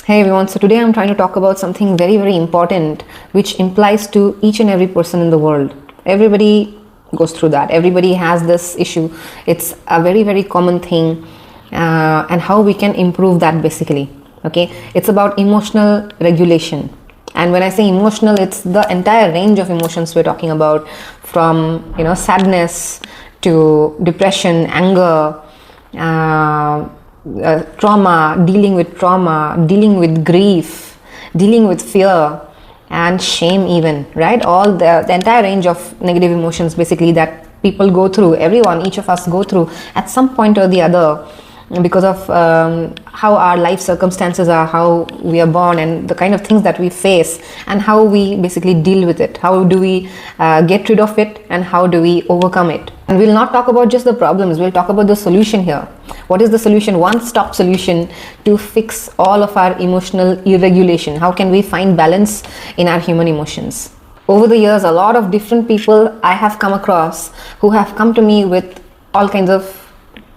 Hey everyone, so today I'm trying to talk about something very, very important which implies to each and every person in the world. Everybody goes through that. Everybody has this issue. It's a very, very common thing, and how we can improve that basically. Okay, it's about emotional regulation. And when I say emotional, it's the entire range of emotions we're talking about, from sadness to depression, anger, trauma, dealing with grief, dealing with fear and shame even, right? All the entire range of negative emotions basically that people go through, everyone, each of us go through at some point or the other, because of how our life circumstances are, how we are born, and the kind of things that we face, and how we basically deal with it. How do we get rid of it, and how do we overcome it? And we'll not talk about just the problems, we'll talk about the solution here. What is the solution? One-stop solution to fix all of our emotional irregulation. How can we find balance in our human emotions? Over the years, a lot of different people I have come across who have come to me with all kinds of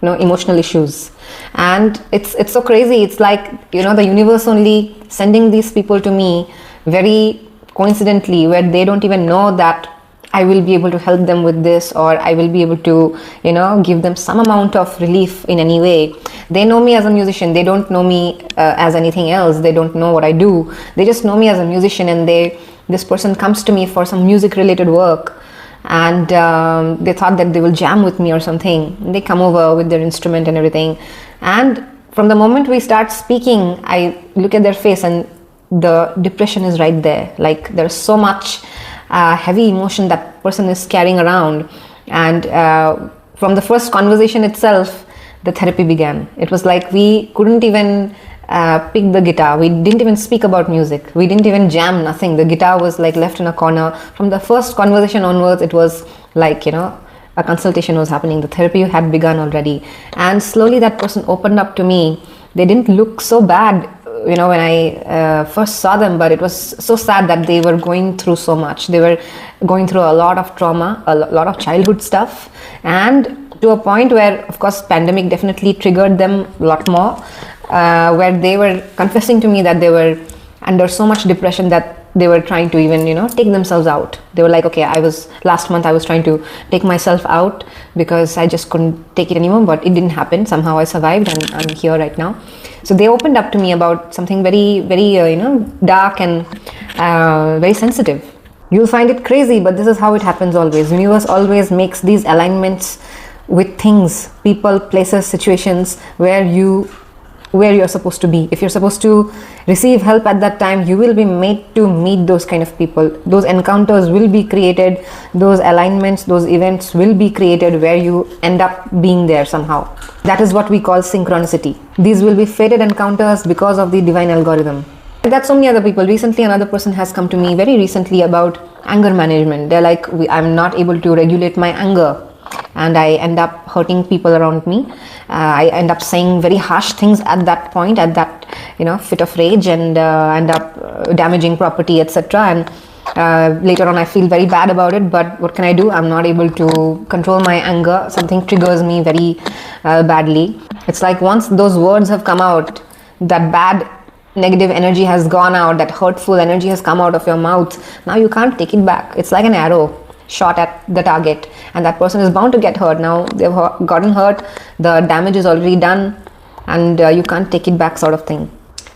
emotional issues, and it's so crazy. It's like the universe only sending these people to me very coincidentally, where they don't even know that I will be able to help them with this, or I will be able to give them some amount of relief in any way. They know me as a musician. They don't know me as anything else. They don't know what I do. They just know me as a musician, and this person comes to me for some music related work, and they thought that they will jam with me or something. They come over with their instrument and everything, and from the moment we start speaking, I look at their face and the depression is right there. Like, there's so much heavy emotion that person is carrying around, and from the first conversation itself, the therapy began. It was like we couldn't even pick the guitar. We didn't even speak about music. We didn't even jam, nothing. The guitar was like left in a corner. From the first conversation onwards, it was like a consultation was happening. The therapy had begun already, and slowly that person opened up to me. They didn't look so bad when I first saw them, but it was so sad that they were going through so much. They were going through a lot of trauma, a lot of childhood stuff, and to a point where, of course, pandemic definitely triggered them a lot more, where they were confessing to me that they were under so much depression that they were trying to even take themselves out. They were like, okay, last month I was trying to take myself out because I just couldn't take it anymore, but it didn't happen. Somehow I survived, and I'm here right now. So they opened up to me about something very, very dark and very sensitive. You'll find it crazy, but this is how it happens always. Universe always makes these alignments with things, people, places, situations where you're supposed to be. If you're supposed to receive help at that time, you will be made to meet those kind of people. Those encounters will be created, those alignments, those events will be created where you end up being there somehow. That is what we call synchronicity. These will be fated encounters because of the divine algorithm. That's so many other people. Recently, another person has come to me very recently about anger management. They're like, I'm not able to regulate my anger, and I end up hurting people around me. I end up saying very harsh things at that point, at that fit of rage, and end up damaging property, etc. And later on I feel very bad about it, but what can I do? I'm not able to control my anger. Something triggers me very badly. It's like once those words have come out, that bad negative energy has gone out, that hurtful energy has come out of your mouth, now you can't take it back. It's like an arrow shot at the target, and that person is bound to get hurt. Now they've gotten hurt, the damage is already done, and you can't take it back, sort of thing.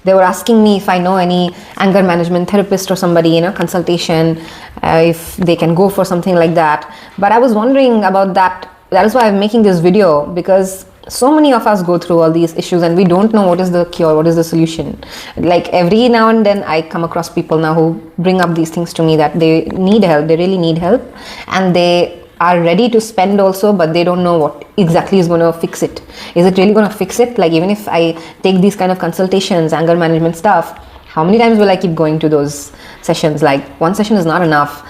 They were asking me if I know any anger management therapist or somebody, consultation, if they can go for something like that. But I was wondering about that. That is why I'm making this video, because so many of us go through all these issues and we don't know what is the cure, what is the solution. Like every now and then I come across people now who bring up these things to me, that they need help, they really need help, and they are ready to spend also, but they don't know what exactly is going to fix it. Is it really going to fix it? Like, even if I take these kind of consultations, anger management stuff, how many times will I keep going to those sessions? Like, one session is not enough.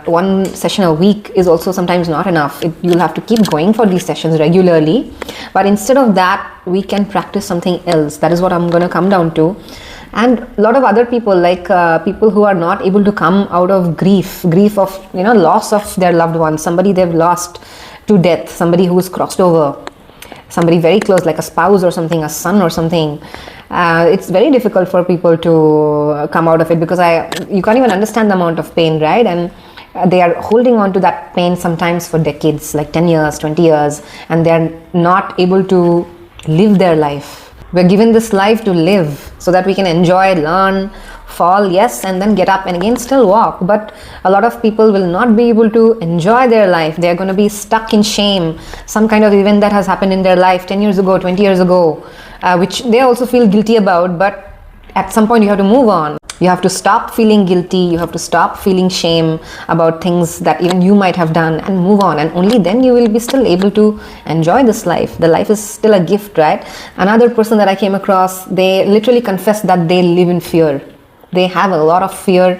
One session a week is also sometimes not enough. You'll have to keep going for these sessions regularly. But instead of that, we can practice something else. That is what I'm going to come down to. And a lot of other people, like people who are not able to come out of grief of loss of their loved ones, somebody they've lost to death, somebody who is crossed over, somebody very close, like a spouse or something, a son or something, it's very difficult for people to come out of it, because you can't even understand the amount of pain, right? And they are holding on to that pain sometimes for decades, like 10 years, 20 years, and they're not able to live their life. We're given this life to live so that we can enjoy, learn, fall, yes, and then get up and again still walk. But a lot of people will not be able to enjoy their life. They're going to be stuck in shame, some kind of event that has happened in their life 10 years ago, 20 years ago, which they also feel guilty about. But at some point you have to move on. You have to stop feeling guilty. You have to stop feeling shame about things that even you might have done, and move on. And only then you will be still able to enjoy this life. The life is still a gift, right? Another person that I came across, they literally confess that they live in fear. They have a lot of fear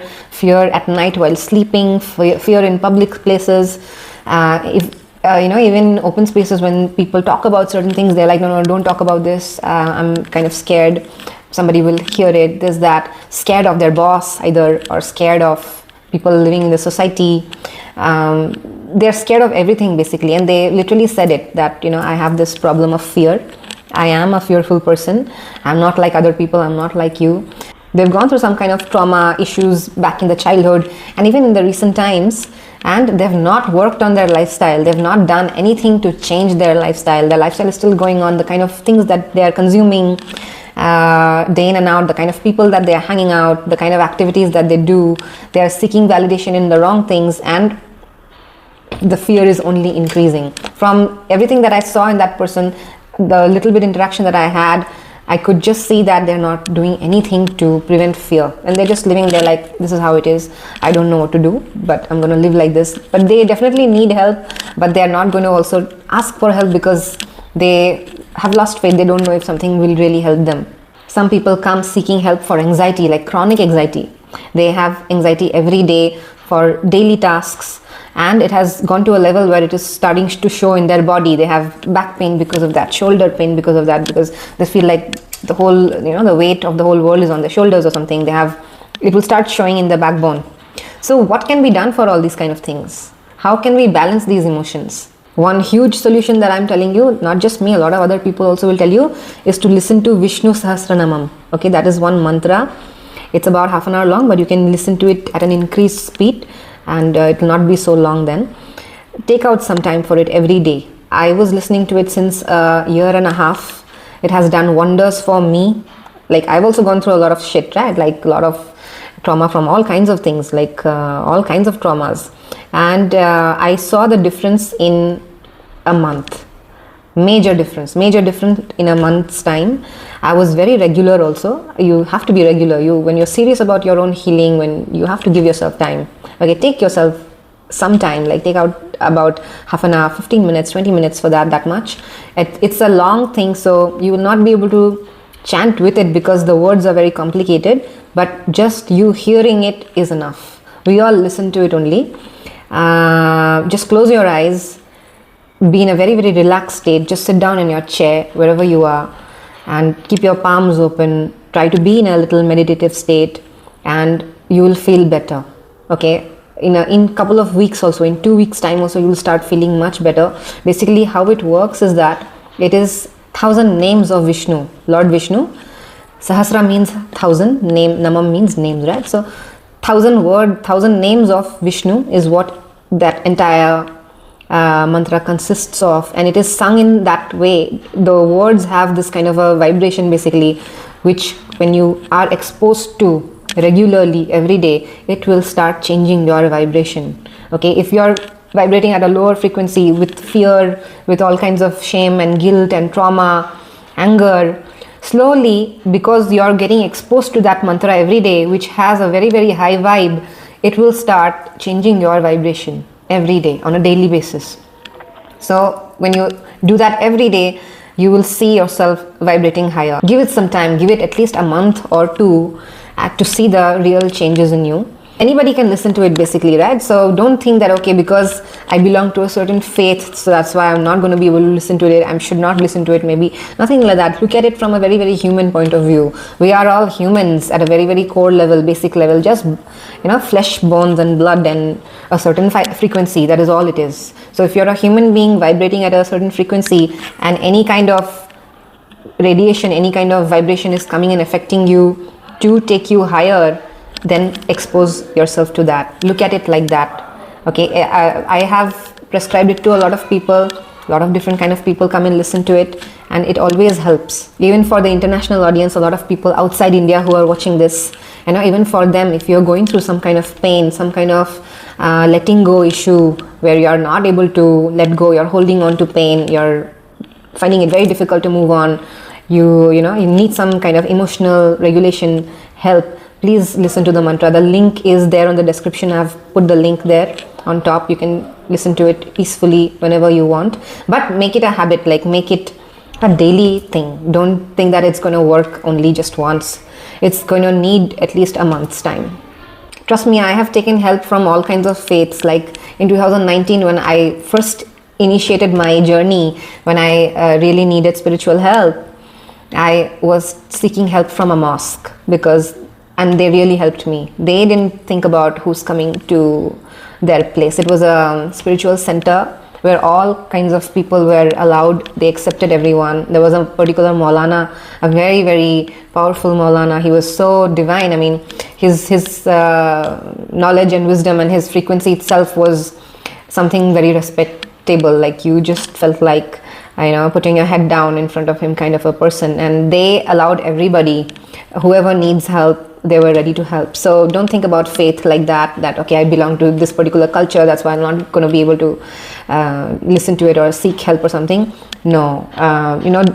at night while sleeping, fear in public places. Even open spaces, when people talk about certain things, they're like, no, don't talk about this. I'm kind of scared. Somebody will hear it. There's that, scared of their boss either, or scared of people living in the society. They're scared of everything basically. And they literally said it, that, I have this problem of fear. I am a fearful person. I'm not like other people. I'm not like you. They've gone through some kind of trauma issues back in the childhood and even in the recent times, and they've not worked on their lifestyle. They've not done anything to change their lifestyle. Their lifestyle is still going on. The kind of things that they are consuming day in and out, the kind of people that they are hanging out, the kind of activities that they do, they are seeking validation in the wrong things, and the fear is only increasing. From everything that I saw in that person, the little bit interaction that I had, I could just see that they're not doing anything to prevent fear, and they're just living there like, this is how it is. I don't know what to do, but I'm going to live like this. But they definitely need help, but they're not going to also ask for help because they have lost faith. They don't know if something will really help them. Some people come seeking help for anxiety, like chronic anxiety. They have anxiety every day for daily tasks, and it has gone to a level where it is starting to show in their body. They have back pain because of that, shoulder pain because of that, because they feel like the whole, the weight of the whole world is on their shoulders or something. It will start showing in the backbone. So what can be done for all these kind of things? How can we balance these emotions? One huge solution that I'm telling you, not just me, a lot of other people also will tell you, is to listen to Vishnu Sahasranamam. Okay, that is one mantra. It's about half an hour long, but you can listen to it at an increased speed, and it will not be so long then. Take out some time for it every day. I was listening to it since a year and a half. It has done wonders for me. Like, I've also gone through a lot of shit, right? Like a lot of trauma from all kinds of things, like all kinds of traumas. And I saw the difference in a month. Major difference in a month's time. I was very regular also. You have to be regular. When you're serious about your own healing, when you have to give yourself time. Okay, take yourself some time, like take out about half an hour, 15 minutes, 20 minutes for that much. It's a long thing, so you will not be able to chant with it because the words are very complicated, but just you hearing it is enough. We all listen to it only. Just close your eyes. Be in a very, very relaxed state. Just sit down in your chair, wherever you are, and keep your palms open. Try to be in a little meditative state, and you will feel better. Okay, in couple of weeks also, in 2 weeks time also, you will start feeling much better. Basically, how it works is that it is 1,000 names of Vishnu, Lord Vishnu. Sahasra means 1,000, Namam means names, right? So 1,000 names of Vishnu is what that entire mantra consists of, and it is sung in that way. The words have this kind of a vibration basically, which when you are exposed to regularly every day, it will start changing your vibration. Okay, if you are vibrating at a lower frequency with fear, with all kinds of shame and guilt and trauma, anger, slowly, because you are getting exposed to that mantra every day, which has a very, very high vibe, it will start changing your vibration every day on a daily basis. So when you do that every day, you will see yourself vibrating higher. Give it some time, give it at least a month or two to see the real changes in you. anybody can listen to it basically, right? So don't think that, okay, because I belong to a certain faith, so that's why I'm not going to be able to listen to it, I should not listen to it, maybe. Nothing like that. Look at it from a very, very human point of view. We are all humans at a very, very core level, basic level, just, flesh, bones and blood and a certain frequency. That is all it is. So if you're a human being vibrating at a certain frequency, and any kind of radiation, any kind of vibration is coming and affecting you to take you higher, then expose yourself to that. Look at it like that. Okay, I have prescribed it to a lot of people. A lot of different kind of people come and listen to it, and it always helps. Even for the international audience, a lot of people outside India who are watching this, even for them, if you're going through some kind of pain, some kind of letting go issue where you are not able to let go, you're holding on to pain, you're finding it very difficult to move on, you need some kind of emotional regulation help, please listen to the mantra. The link is there on the description. I've put the link there on top. You can listen to it peacefully whenever you want, but make it a habit, like make it a daily thing. Don't think that it's going to work only just once. It's going to need at least a month's time. Trust me, I have taken help from all kinds of faiths. Like in 2019, when I first initiated my journey, when I really needed spiritual help, I was seeking help from a mosque, and they really helped me. They didn't think about who's coming to their place. It was a spiritual center where all kinds of people were allowed. They accepted everyone. There was a particular Maulana, a very, very powerful Maulana. He was so divine. I mean, his knowledge and wisdom and his frequency itself was something very respectable. Like you just felt like, putting your head down in front of him kind of a person. And they allowed everybody, whoever needs help, they were ready to help. So don't think about faith like that okay, I belong to this particular culture, that's why I'm not going to be able to listen to it or seek help or something. No,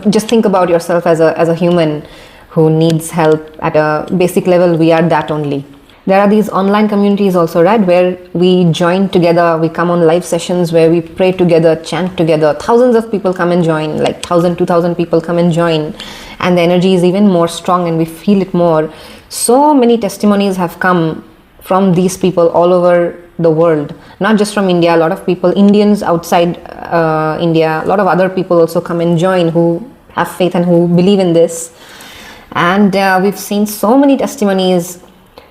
just think about yourself as a human who needs help at a basic level. We are that only. There are these online communities also, right, where we join together, we come on live sessions where we pray together, chant together. Thousands of people come and join, like 1,000, 2,000 people come and join, and the energy is even more strong and we feel it more. So many testimonies have come from these people all over the world, not just from India. A lot of people, Indians outside India, a lot of other people also come and join who have faith and who believe in this. And we've seen so many testimonies,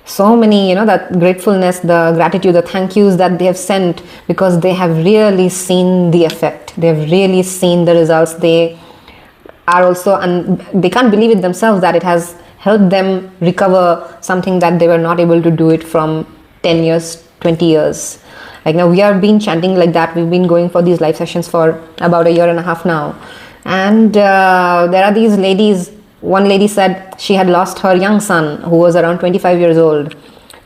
so many, that gratefulness, the gratitude, the thank yous that they have sent, because they have really seen the effect. They've really seen the results. They are also, and they can't believe it themselves that it has helped them recover something that they were not able to do it from 10 years, 20 years. Like now we have been chanting like that. We've been going for these live sessions for about a year and a half now. And there are these ladies. One lady said she had lost her young son who was around 25 years old.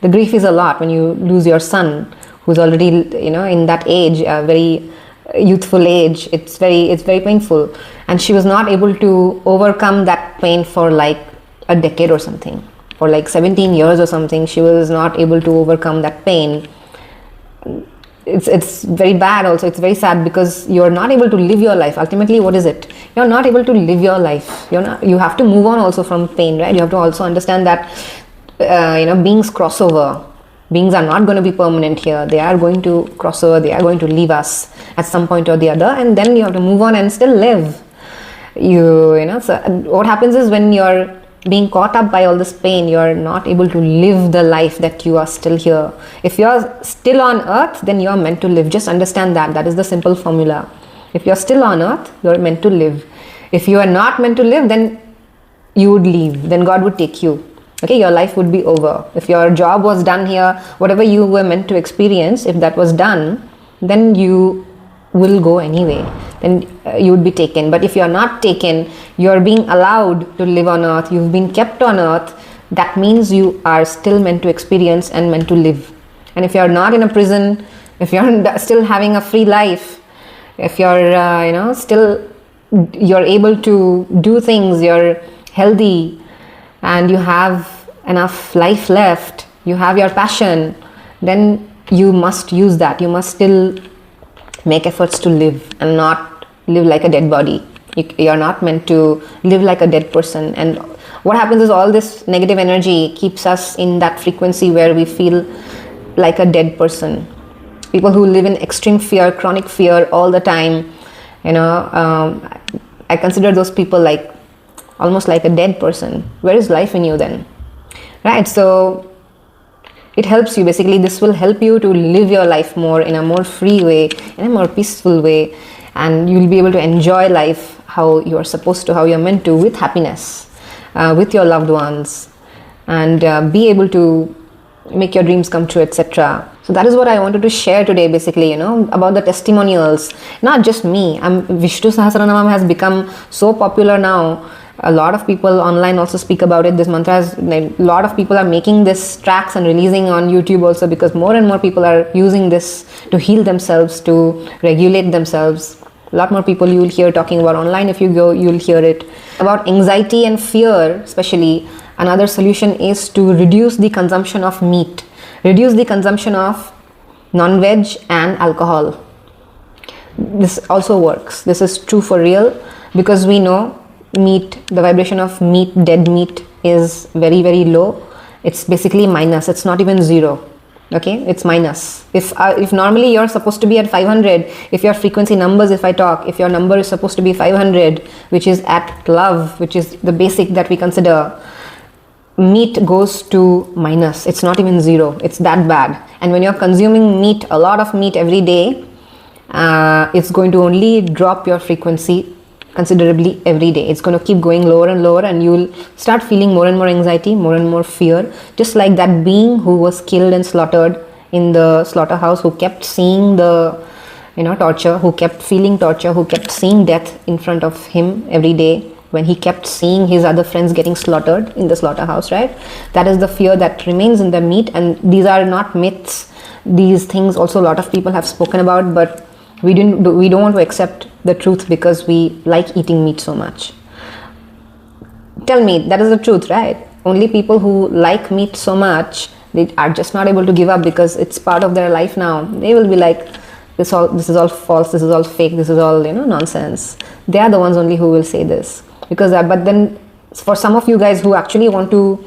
The grief is a lot when you lose your son who's already, in that age, a very youthful age. It's very painful. And she was not able to overcome that pain for like a decade or something. For like 17 years or something, she was not able to overcome that pain. It's very bad also. It's very sad because you're not able to live your life. Ultimately, what is it? You're not able to live your life. You have to move on also from pain, right? You have to also understand that beings cross over. Beings are not going to be permanent here. They are going to cross over. They are going to leave us at some point or the other, and then you have to move on and still live. So what happens is when you're being caught up by all this pain, you're not able to live the life that you are still here. If you're still on earth, then you're meant to live. Just understand that. That is the simple formula. If you're still on earth, you're meant to live. If you are not meant to live, then you would leave. Then God would take you. Okay, your life would be over. If your job was done here, whatever you were meant to experience, if that was done, then you will go anyway. Then you would be taken. But if you're not taken, you're being allowed to live on earth, you've been kept on earth, that means you are still meant to experience and meant to live. And if you're not in a prison, if you're still having a free life, if you're still you're able to do things, you're healthy and you have enough life left, you have your passion, then you must use that. You must still make efforts to live and not live like a dead body. You're not meant to live like a dead person. And what happens is all this negative energy keeps us in that frequency where we feel like a dead person. People who live in extreme fear, chronic fear all the time, I consider those people like almost like a dead person. Where is life in you then? Right? So it helps you, basically this will help you to live your life more in a more free way, in a more peaceful way, and you'll be able to enjoy life how you're supposed to, how you're meant to, with happiness, with your loved ones, and be able to make your dreams come true, etc. So that is what I wanted to share today, basically, about the testimonials. Not just me. Vishnu Sahasranamam has become so popular now. A lot of people online also speak about it. This mantra has, a lot of people are making this tracks and releasing on YouTube also, because more and more people are using this to heal themselves, to regulate themselves. A lot more people you will hear talking about online. If you go, you will hear it. About anxiety and fear especially, another solution is to reduce the consumption of meat. Reduce the consumption of non-veg and alcohol. This also works. This is true for real, because we know meat, the vibration of meat, dead meat, is very, very low. It's basically minus. It's not even zero. Okay, it's minus. If normally you're supposed to be at 500, if your frequency numbers, if I talk, if your number is supposed to be 500, which is at love, which is the basic that we consider, meat goes to minus. It's not even zero. It's that bad. And when you're consuming meat, a lot of meat every day, it's going to only drop your frequency considerably every day. It's going to keep going lower and lower, and you'll start feeling more and more anxiety, more and more fear, just like that being who was killed and slaughtered in the slaughterhouse, who kept seeing the torture, who kept feeling torture, who kept seeing death in front of him every day, when he kept seeing his other friends getting slaughtered in the slaughterhouse, right? That is the fear that remains in the meat. And these are not myths. These things also a lot of people have spoken about, but we don't want to accept the truth because we like eating meat so much. Tell me, that is the truth, right? Only people who like meat so much, they are just not able to give up because it's part of their life now. They will be like, this is all false, this is all fake, this is all nonsense. They are the ones only who will say this. Because but then for some of you guys who actually want to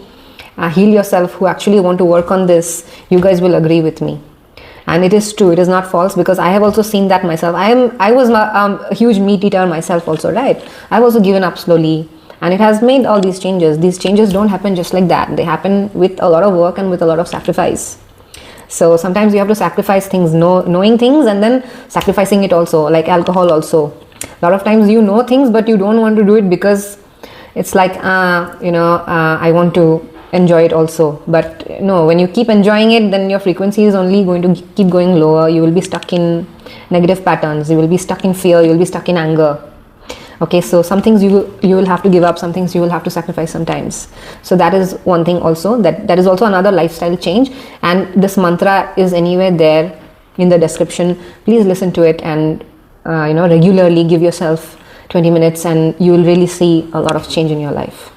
heal yourself, who actually want to work on this, you guys will agree with me. And it is true, it is not false, because I have also seen that myself. I was a huge meat eater myself also, right? I've also given up slowly, and it has made all these changes. These changes don't happen just like that. They happen with a lot of work and with a lot of sacrifice. So sometimes you have to sacrifice things, knowing things, and then sacrificing it also, like alcohol also. A lot of times you know things, but you don't want to do it because it's like, I want to enjoy it also. But no, when you keep enjoying it, then your frequency is only going to keep going lower. You will be stuck in negative patterns. You will be stuck in fear. You will be stuck in anger. Okay, so some things you will have to give up. Some things you will have to sacrifice sometimes. So that is one thing also. That is also another lifestyle change. And this mantra is anywhere there in the description. Please listen to it and regularly give yourself 20 minutes, and you will really see a lot of change in your life.